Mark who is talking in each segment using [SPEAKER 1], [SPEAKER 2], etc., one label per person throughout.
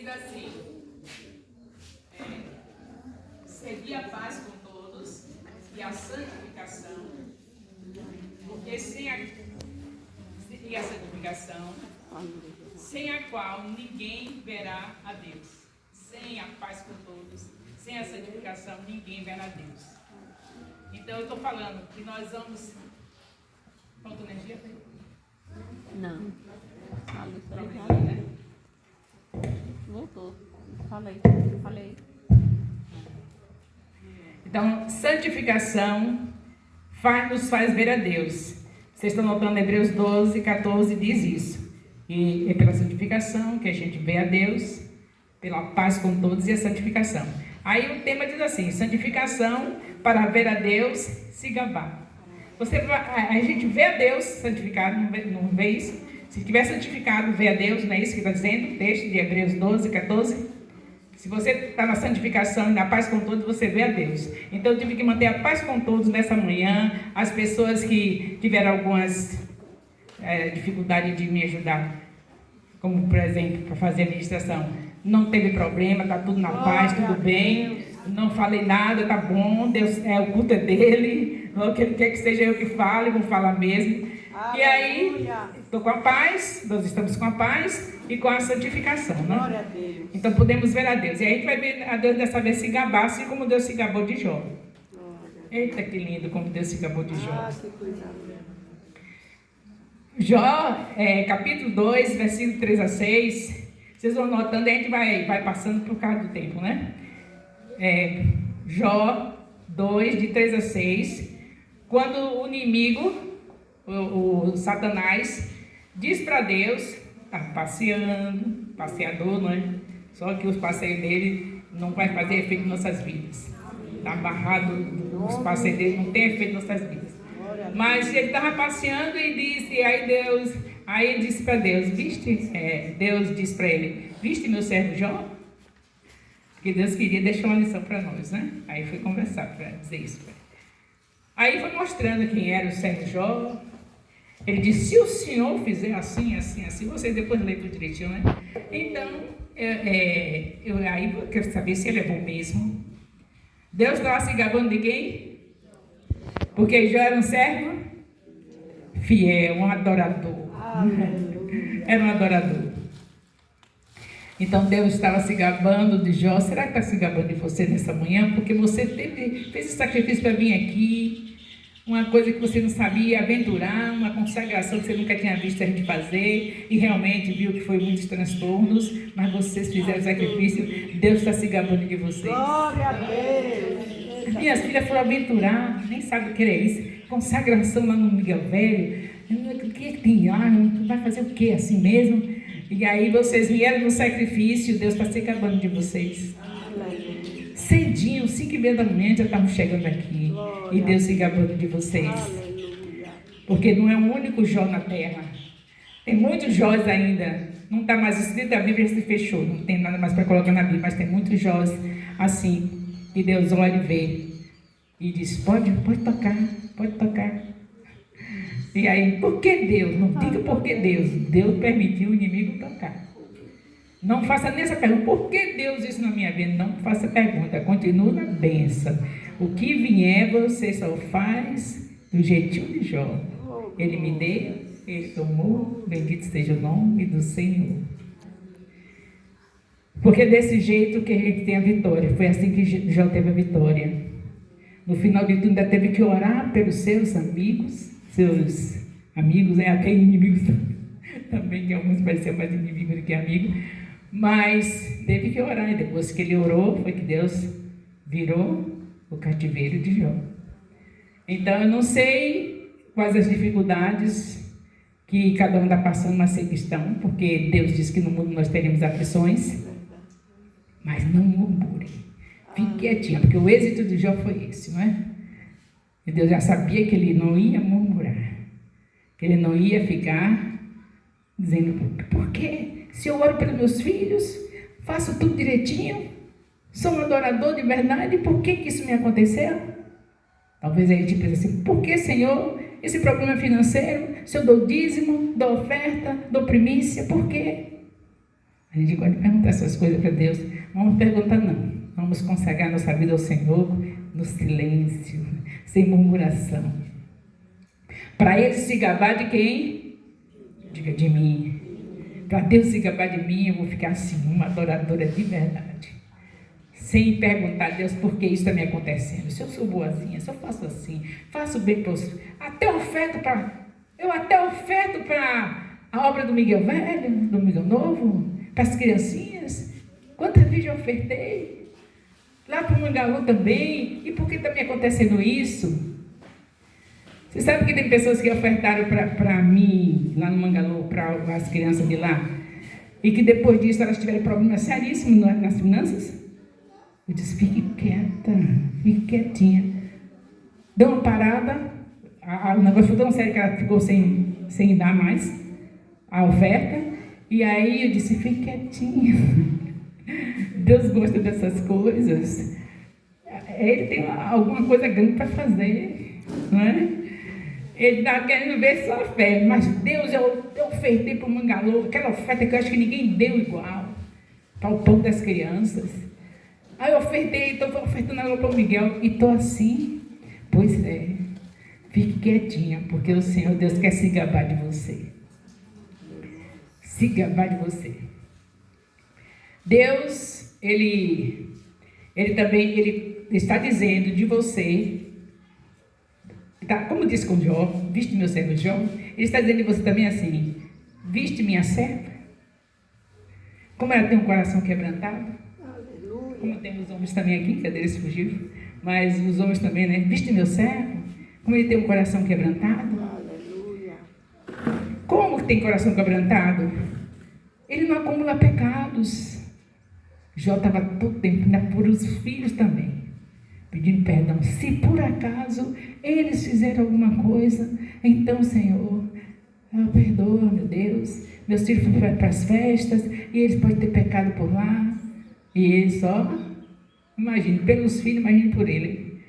[SPEAKER 1] diz assim, seguir a paz com todos e a santificação, porque sem a santificação, sem a qual ninguém verá a Deus. Sem a paz com todos, sem a santificação, ninguém verá a Deus. Então eu estou falando que nós vamos... Falta energia?
[SPEAKER 2] Não.
[SPEAKER 1] Problema, né?
[SPEAKER 2] Voltou. Falei.
[SPEAKER 1] Então, santificação nos faz ver a Deus. Vocês estão notando Hebreus 12, 14 diz isso. E é pela santificação que a gente vê a Deus, pela paz com todos e a santificação. Aí o tema diz assim, santificação para ver a Deus se gabar. A gente vê a Deus santificado, não vê isso? Se tiver santificado, vê a Deus, não é isso que está dizendo? O texto de Hebreus 12, 14. Se você está na santificação e na paz com todos, você vê a Deus. Então eu tive que manter a paz com todos nessa manhã. As pessoas que tiveram algumas dificuldades de me ajudar, como por exemplo, para fazer a ministração, não teve problema, está tudo na paz, tudo bem. Não falei nada, tá bom, Deus, o culto é dele. O que ele quer que seja eu que fale, vou falar mesmo. E aí, estou com a paz, nós estamos com a paz e com a santificação, né? Então podemos ver a Deus. E aí a gente vai ver a Deus dessa vez se gabar, assim como Deus se gabou de Jó. Eita, que lindo como Deus se gabou de Jó. Jó, capítulo 2, versículo 3 a 6. Vocês vão notando, a gente vai passando por causa do tempo, né? Jó 2, de 3 a 6. Quando o inimigo, o Satanás, diz para Deus, está passeando, passeador, não é? Só que os passeios dele não vai fazer efeito em nossas vidas. Está barrado, os passeios dele não tem efeito em nossas vidas. Mas ele estava passeando e disse, aí ele disse para Deus, Deus disse para ele, viste meu servo Jó? Porque Deus queria deixar uma lição para nós, né? Aí foi conversar para dizer isso para ele. Aí foi mostrando quem era o servo Jó. Ele disse, se o Senhor fizer assim, assim, assim, vocês depois lêem tudo direitinho, né? Então, aí eu quero saber se ele é bom mesmo. Deus estava se gabando de quem? Porque Jó era um servo fiel, um adorador. Era um adorador. Então Deus estava se gabando de Jó. Será que está se gabando de você nessa manhã? Porque você fez esse sacrifício para vir aqui. Uma coisa que você não sabia aventurar, uma consagração que você nunca tinha visto a gente fazer, e realmente viu que foi muitos transtornos, mas vocês fizeram o sacrifício, Deus está se gabando de vocês.
[SPEAKER 3] Glória a Deus!
[SPEAKER 1] Minhas filhas foram aventurar, nem sabem o que é isso, consagração lá no Miguel Velho, o que é que tem lá, vai fazer o que assim mesmo? E aí vocês vieram no sacrifício, Deus está se gabando de vocês. Cedinho, 5h30 da manhã, já estamos chegando aqui. Glória. E Deus se gabando de vocês. Aleluia. Porque não é um único Jó na terra. Tem muitos Jós ainda. Não está mais escrito, a Bíblia se fechou. Não tem nada mais para colocar na Bíblia, mas tem muitos Jós assim. Que Deus olha e vê. E diz, pode tocar, pode tocar. E aí, por que Deus? Não diga por que Deus. Deus permitiu o inimigo tocar. Não faça nem essa pergunta, por que Deus isso na minha vida? Não faça pergunta, continue na bênção. O que vier, você só faz do jeitinho de Jó. Ele me deu, ele tomou, bendito seja o nome do Senhor. Porque desse jeito que a gente tem a vitória, foi assim que Jó teve a vitória. No final de tudo, ainda teve que orar pelos seus amigos, até inimigos também, que alguns pareciam mais inimigos do que amigos. Mas teve que orar, e depois que ele orou, foi que Deus virou o cativeiro de Jó. Então eu não sei quais as dificuldades que cada um está passando, mas sei que estão, porque Deus diz que no mundo nós teremos aflições, mas não murmure, fique quietinho, porque o êxito de Jó foi esse, não é? E Deus já sabia que ele não ia murmurar, que ele não ia ficar dizendo, por quê? Se eu oro pelos meus filhos, faço tudo direitinho, sou um adorador de verdade, por que isso me aconteceu? Talvez a gente pense assim, por que, Senhor, esse problema financeiro, se eu dou dízimo, dou oferta, dou primícia, por quê? A gente gosta de perguntar essas coisas para Deus. Não vamos perguntar, não. Vamos consagrar nossa vida ao Senhor no silêncio, sem murmuração. Para Ele se gabar de quem? Diga de mim. Para Deus se gabar de mim, eu vou ficar assim, uma adoradora de verdade. Sem perguntar a Deus por que isso está me acontecendo. Se eu sou boazinha, se eu faço assim, faço bem para os... Eu até oferto para a obra do Miguel Velho, do Miguel Novo, para as criancinhas. Quantas vezes eu ofertei? Lá para o Mangalu também. E por que está me acontecendo isso? Você sabe que tem pessoas que ofertaram para mim, lá no Mangalu, para as crianças de lá, e que depois disso elas tiveram problemas seríssimos nas finanças? Eu disse, fique quieta, fique quietinha. Deu uma parada, o negócio foi tão sério que ela ficou sem dar mais a oferta, e aí eu disse, fique quietinha. Deus gosta dessas coisas. Ele tem alguma coisa grande para fazer, não é? Ele está querendo ver sua fé, mas Deus, eu ofertei para o Mangalu, aquela oferta que eu acho que ninguém deu igual, para o pão das crianças. Aí eu ofertei, estou ofertando agora para o Miguel, e estou assim. Pois é, fique quietinha, porque o Senhor Deus quer se gabar de você. Se gabar de você. Deus, Ele também está dizendo de você, tá, como disse com Jó, viste meu servo Jó, Ele está dizendo de você também assim, viste minha serva? Como ela tem um coração quebrantado? Aleluia. Como tem os homens também aqui, cadê eles fugiram? Mas os homens também, né? Viste meu servo? Como ele tem um coração quebrantado? Aleluia. Como tem coração quebrantado? Ele não acumula pecados. Jó estava todo tempo, ainda por os filhos também, pedindo perdão. Se por acaso eles fizeram alguma coisa, então, Senhor, perdoa, meu Deus. Meus filhos foram para as festas e eles podem ter pecado por lá. E ele só, imagine, pelos filhos, imagine por ele.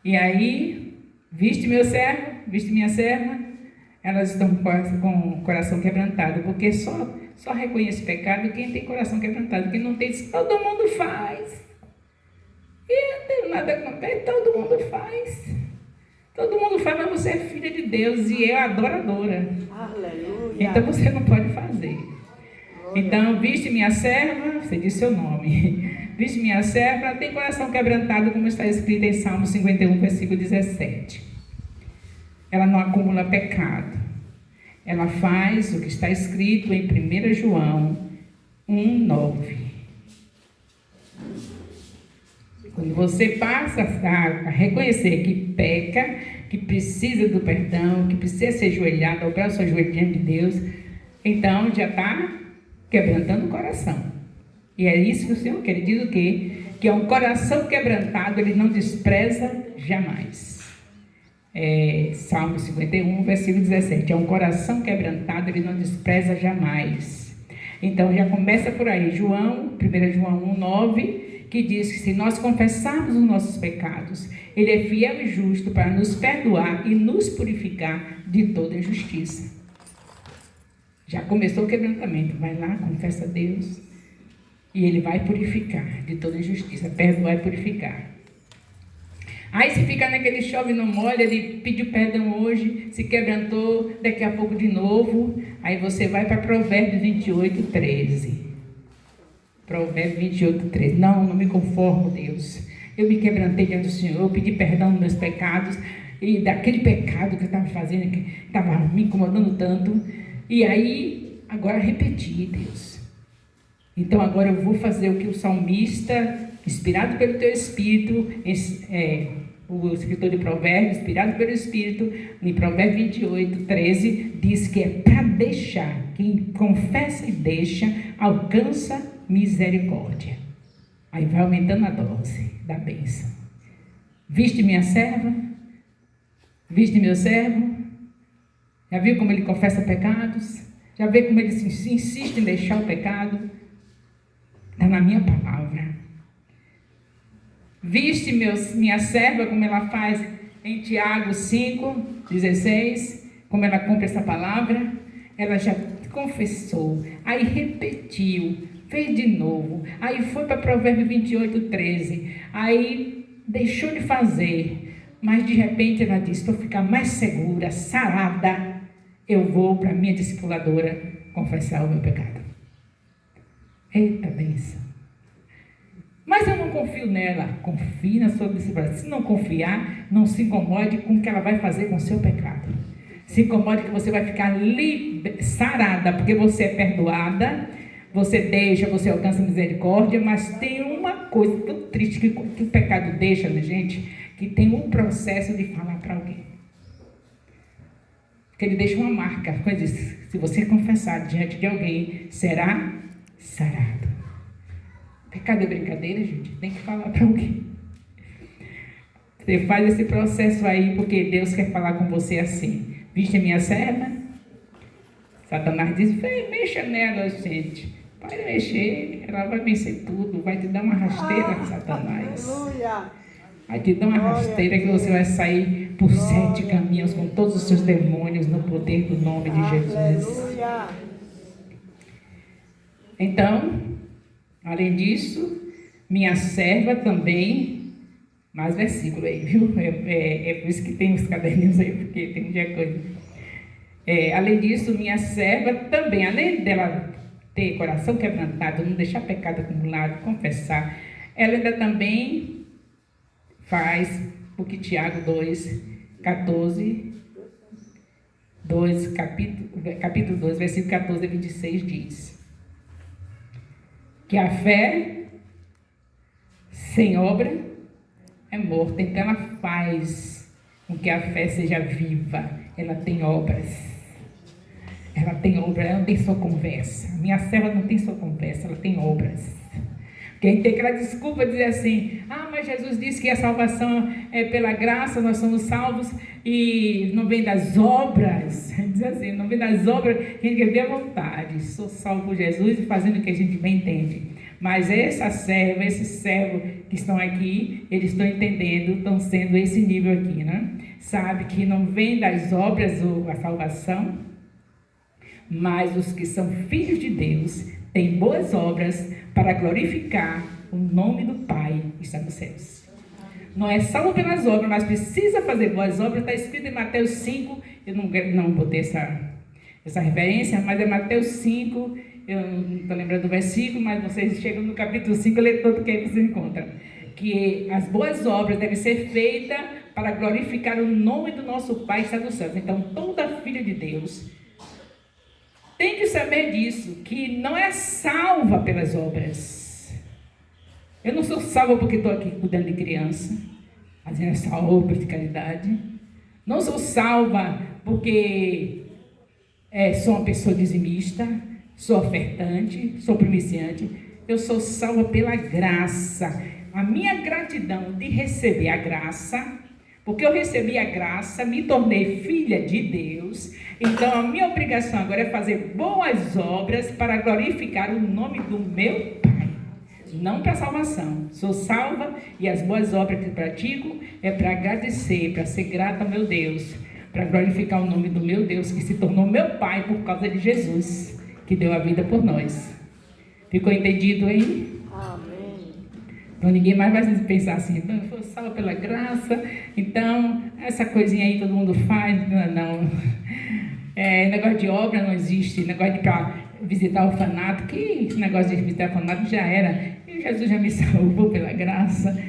[SPEAKER 1] E aí, viste meu servo, viste minha serva, elas estão com o coração quebrantado, porque só reconhece pecado quem tem coração quebrantado. Quem não tem, todo mundo faz. E não tem nada a ver, todo mundo faz. Todo mundo faz, mas você é filha de Deus e é adoradora. Aleluia. Então você não pode fazer. Então, viste minha serva, você disse seu nome. Viste minha serva, ela tem coração quebrantado, como está escrito em Salmo 51, versículo 17. Ela não acumula pecado. Ela faz o que está escrito em 1 João 1,9. Quando você passa a reconhecer que peca, que precisa do perdão, que precisa ser ajoelhado, dobrar o seu joelho diante de Deus, então já está quebrantando o coração. E é isso que o Senhor quer. Ele diz o quê? Que é um coração quebrantado, ele não despreza jamais. Salmo 51, versículo 17. É um coração quebrantado, ele não despreza jamais. Então já começa por aí. 1 João 1,9, que diz que se nós confessarmos os nossos pecados, Ele é fiel e justo para nos perdoar e nos purificar de toda injustiça. Já começou o quebrantamento. Vai lá, confessa a Deus e Ele vai purificar de toda injustiça. Perdoar e purificar. Aí se fica naquele chove não molha, ele pediu perdão hoje, se quebrantou, daqui a pouco de novo, aí você vai para Provérbios 28, 13. Provérbios 28, 13. Não me conformo, Deus. Eu me quebrantei diante do Senhor, eu pedi perdão dos meus pecados, e daquele pecado que eu estava fazendo, que estava me incomodando tanto, e aí, agora repeti, Deus. Então agora eu vou fazer o que o salmista, inspirado pelo teu Espírito, o escritor de Provérbios, inspirado pelo Espírito, em Provérbios 28, 13, diz que é para deixar, quem confessa e deixa, alcança misericórdia. Aí vai aumentando a dose da bênção. Viste minha serva? Viste meu servo? Já viu como ele confessa pecados? Já viu como ele insiste em deixar o pecado? Está na minha palavra. Viste minha serva, como ela faz em Tiago 5, 16, como ela cumpre essa palavra? Ela já confessou, aí repetiu, fez de novo, aí foi para Provérbios 28:13, aí deixou de fazer, mas de repente ela disse, para ficar mais segura, sarada, eu vou para a minha discipuladora confessar o meu pecado. Eita bênção. Mas eu não confio nela. Confie na sua discipuladora. Se não confiar, não se incomode com o que ela vai fazer com o seu pecado. Se incomode que você vai ficar sarada, porque você é perdoada, você deixa, você alcança misericórdia, mas tem uma coisa tão triste que o pecado deixa na gente, que tem um processo de falar para alguém. Porque ele deixa uma marca. Quando diz, se você confessar diante de alguém, será sarado. Pecado é brincadeira, gente. Tem que falar para alguém. Você faz esse processo aí porque Deus quer falar com você assim. Viste a minha serva? Satanás diz, vem, mexa nela, gente. Vai mexer, ela vai vencer tudo. Vai te dar uma rasteira, Satanás.
[SPEAKER 3] Aleluia.
[SPEAKER 1] Vai te dar uma rasteira que você vai sair por 7 caminhos com todos os seus demônios no poder do nome de Jesus.
[SPEAKER 3] Aleluia.
[SPEAKER 1] Então, além disso, minha serva também, mais versículo aí, viu? É por isso que tem os caderninhos aí, porque tem muita coisa. Além disso, minha serva também, além dela ter coração quebrantado, não deixar pecado acumulado, confessar, ela ainda também faz o que Tiago 2:14, capítulo 2, versículo 14 a 26 diz. Que a fé sem obra é morta. Então ela faz com que a fé seja viva. Ela tem obras. Ela tem obras, ela não tem só conversa. Minha serva não tem só conversa, ela tem obras. Porque a gente tem aquela desculpa de dizer assim, mas Jesus disse que a salvação é pela graça, nós somos salvos e não vem das obras. Diz assim, não vem das obras, que a gente quer ver à vontade. Sou salvo por Jesus e fazendo o que a gente bem entende. Mas essa serva, esse servo que estão aqui, eles estão entendendo, estão sendo esse nível aqui, né? Sabe que não vem das obras a salvação, mas os que são filhos de Deus têm boas obras para glorificar o nome do Pai que está nos céus. Não é salvo pelas obras, mas precisa fazer boas obras. Está escrito em Mateus 5, eu não botei essa referência, mas é Mateus 5, eu não estou lembrando do versículo, mas vocês chegam no capítulo 5, lê todo que aí vocês encontram. Que as boas obras devem ser feitas para glorificar o nome do nosso Pai que está nos céus. Então, toda filha de Deus tem que saber disso, que não é salva pelas obras. Eu não sou salva porque estou aqui cuidando de criança, fazendo essa obra de caridade. Não sou salva porque sou uma pessoa dizimista, sou ofertante, sou primiciante. Eu sou salva pela graça. A minha gratidão de receber a graça, porque eu recebi a graça, me tornei filha de Deus. Então a minha obrigação agora é fazer boas obras para glorificar o nome do meu Pai. Não para salvação. Sou salva e as boas obras que pratico é para agradecer, para ser grata ao meu Deus, para glorificar o nome do meu Deus, que se tornou meu Pai por causa de Jesus, que deu a vida por nós. Ficou entendido, hein?
[SPEAKER 3] Amém.
[SPEAKER 1] Então ninguém mais vai pensar assim, então eu sou salva pela graça, então essa coisinha aí todo mundo faz, não. Negócio de obra não existe, negócio de para visitar o orfanato, que negócio de visitar o orfanato já era, e Jesus já me salvou pela graça,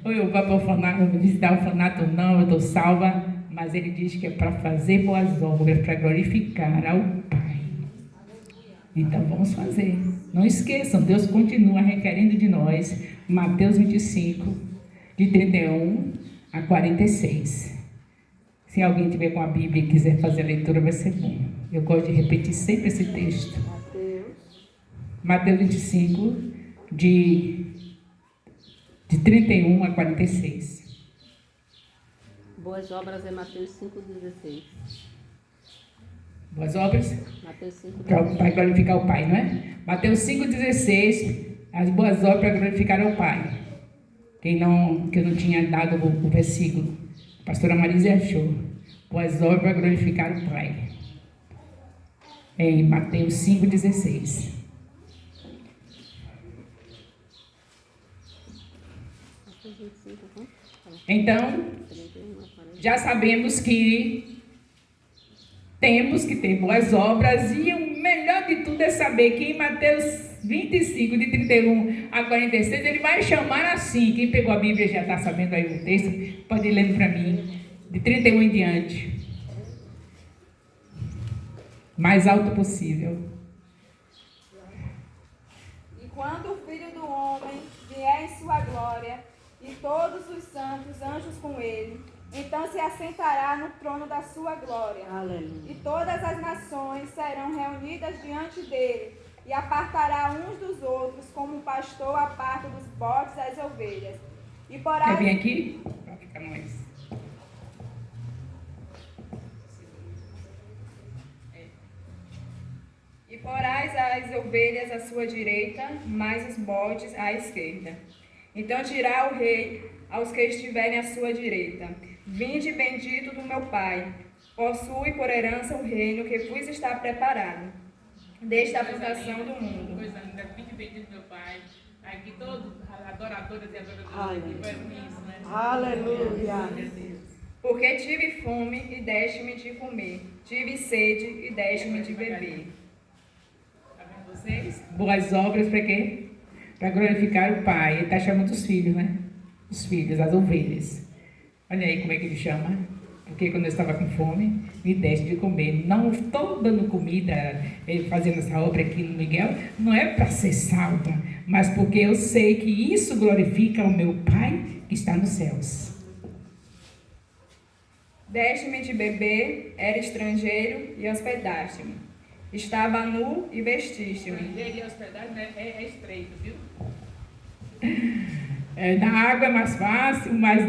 [SPEAKER 1] ou eu vou para o orfanato, visitar o orfanato ou não, eu estou salva, mas ele diz que é para fazer boas obras, para glorificar ao Pai. Então vamos fazer. Não esqueçam, Deus continua requerendo de nós, Mateus 25, de 31 a 46. Se alguém tiver com a Bíblia e quiser fazer a leitura, vai ser bom. Eu gosto de repetir sempre esse texto. Mateus 25, de 31 a 46.
[SPEAKER 2] Boas obras é Mateus 5,16.
[SPEAKER 1] Boas obras?
[SPEAKER 2] Mateus 5,
[SPEAKER 1] Para glorificar o Pai, não é? Mateus 5,16. As boas obras para glorificar o Pai. Que eu não tinha dado o versículo. A pastora Marisa achou. Boas obras para glorificar o Pai. Em Mateus 5,16.
[SPEAKER 2] Mateus 25, quanto?
[SPEAKER 1] Então,
[SPEAKER 2] 31 a 40.
[SPEAKER 1] já sabemos que temos que ter boas obras e o melhor de tudo é saber que em Mateus 25, de 31 a 46, ele vai chamar assim. Quem pegou a Bíblia já está sabendo aí o texto, pode ir lendo para mim, de 31 em diante. Mais alto possível.
[SPEAKER 4] E quando o Filho do Homem vier em sua glória, e todos os santos anjos com ele, então se assentará no trono da sua glória.
[SPEAKER 3] Aleluia.
[SPEAKER 4] E todas as nações serão reunidas diante dele, e apartará uns dos outros, como um pastor aparta dos bodes as ovelhas. E porá...
[SPEAKER 1] Quer vir aqui? Para ficar mais.
[SPEAKER 4] E porás as ovelhas à sua direita, mas os bodes à esquerda. Então dirá o rei aos que estiverem à sua direita: Vinde bendito do meu Pai, possui por herança o reino que vos está preparado, desde a fundação do mundo.
[SPEAKER 1] Coisa linda, vinde bendito meu Pai. Aqui todos, adoradoras e adoradores aqui, vai com isso, né?
[SPEAKER 3] Aleluia.
[SPEAKER 4] Porque tive fome e deste-me de comer, tive sede e deste-me de beber.
[SPEAKER 1] Tá vendo vocês? Boas obras para quê? Para glorificar o Pai. Ele está chamando os filhos, né? Os filhos, as ovelhas. Olha aí como é que ele chama. Porque quando eu estava com fome, me deste de comer. Não estou dando comida, fazendo essa obra aqui no Miguel, não é para ser salva, mas porque eu sei que isso glorifica o meu Pai que está nos céus.
[SPEAKER 4] Deste-me de beber, era estrangeiro e hospedaste-me. Estava nu e vestiste-me.
[SPEAKER 1] Estrangeiro e hospedagem é estreito, viu? Da água é mais fácil, mas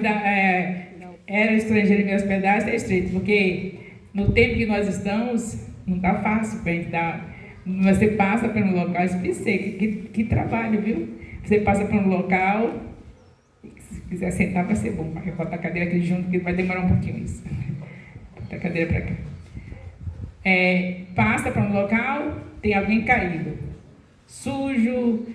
[SPEAKER 1] era estrangeiro e me hospedagem é estreito, porque no tempo que nós estamos, não está fácil para a gente dar. Você passa por um local, que trabalho, viu? Você passa por um local, se quiser sentar vai ser bom, para botar a cadeira aqui junto, que vai demorar um pouquinho isso. Bota a cadeira para cá. Passa para um local, tem alguém caído, sujo,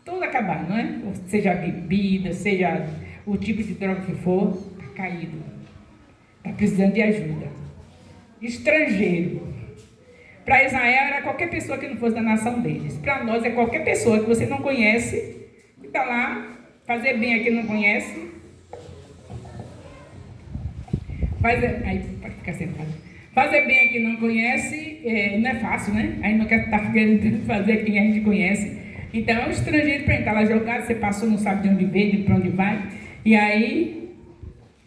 [SPEAKER 1] tudo acabado, não é? Seja a bebida, seja o tipo de droga que for, está caído, está precisando de ajuda. Estrangeiro. Para Israel era qualquer pessoa que não fosse da nação deles. Para nós é qualquer pessoa que você não conhece, que está lá, fazer bem a quem não conhece. Pode ficar sentado. Fazer bem a quem não conhece não é fácil, né? Aí não quer estar querendo fazer quem a gente conhece. Então é um estrangeiro para entrar lá jogado, você passou, não sabe de onde veio, para onde vai. E aí,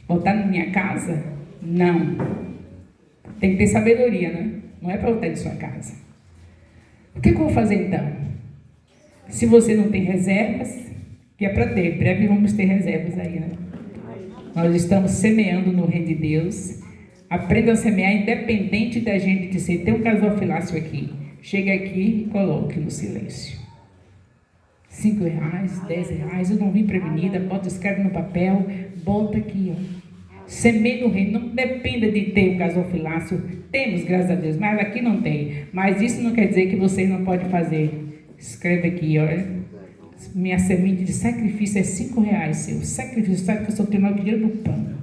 [SPEAKER 1] voltar na minha casa? Não. Tem que ter sabedoria, né? Não é para voltar de sua casa. O que eu vou fazer então? Se você não tem reservas, que é para ter, em breve vamos ter reservas aí, né? Nós estamos semeando no reino de Deus. Aprenda a semear independente da gente dizer, tem um gasofilácio aqui. Chega aqui e coloque no silêncio. R$5, R$10, eu não vim prevenida, bota, escreve no papel, bota aqui, ó. Semeie no reino, não dependa de ter o gasofilácio. Temos, graças a Deus, mas aqui não tem. Mas isso não quer dizer que vocês não podem fazer. Escreve aqui, olha. Minha semente de sacrifício é R$5, seu. Sacrifício, sabe que eu só tenho dinheiro do pão.